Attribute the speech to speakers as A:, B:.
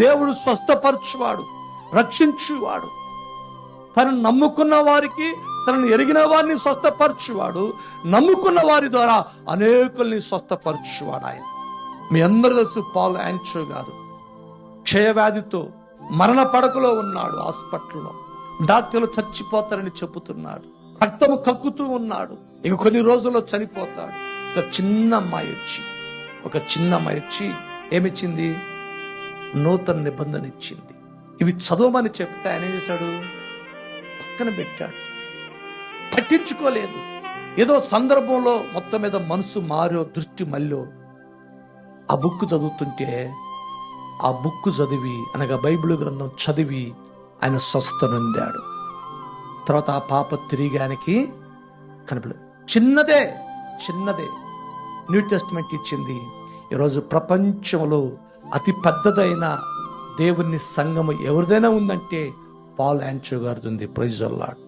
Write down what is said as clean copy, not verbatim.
A: దేవుడు స్వస్థపరచువాడు, రక్షించువాడు. తనను నమ్ముకున్న వారికి, తనను ఎరిగిన వారిని స్వస్థపరచువాడు. నమ్ముకున్న వారి ద్వారా అనేకుల్ని స్వస్థపరచువాడు ఆయన. మీ అందరూ తెలుసు, పాల్ యాంచో గారు క్షయవ్యాధితో మరణ పడకలో ఉన్నాడు. హాస్పిటల్లో డాక్టర్లు చచ్చిపోతారని చెబుతున్నాడు. రక్తము కక్కుతూ ఉన్నాడు. ఇక కొన్ని రోజుల్లో చనిపోతాడు. ఒక చిన్న అమ్మాయి వచ్చి ఏమిచ్చింది? నూతన నిబంధన ఇచ్చింది. ఇవి చదవమని చెప్తే ఆయన ఏం చేశాడు? పక్కన పెట్టాడు, పట్టించుకోలేదు. ఏదో సందర్భంలో మొత్తం మీద మనసు మారో, దృష్టి మళ్ళో ఆ బుక్ చదువుతుంటే, ఆ బుక్ చదివి అనగా బైబిల్ గ్రంథం చదివి ఆయన స్వస్థ నొందాడు. తర్వాత ఆ పాప తిరిగి ఆయనకి కనపడలేదు. చిన్నదే న్యూ టెస్టిమెంట్ ఇచ్చింది. ఈరోజు ప్రపంచంలో అతి పెద్దదైన దేవుని సంఘము ఎవరిదైనా ఉందంటే పాల్ యాంచో గారిది ఉంది. Praise the lord.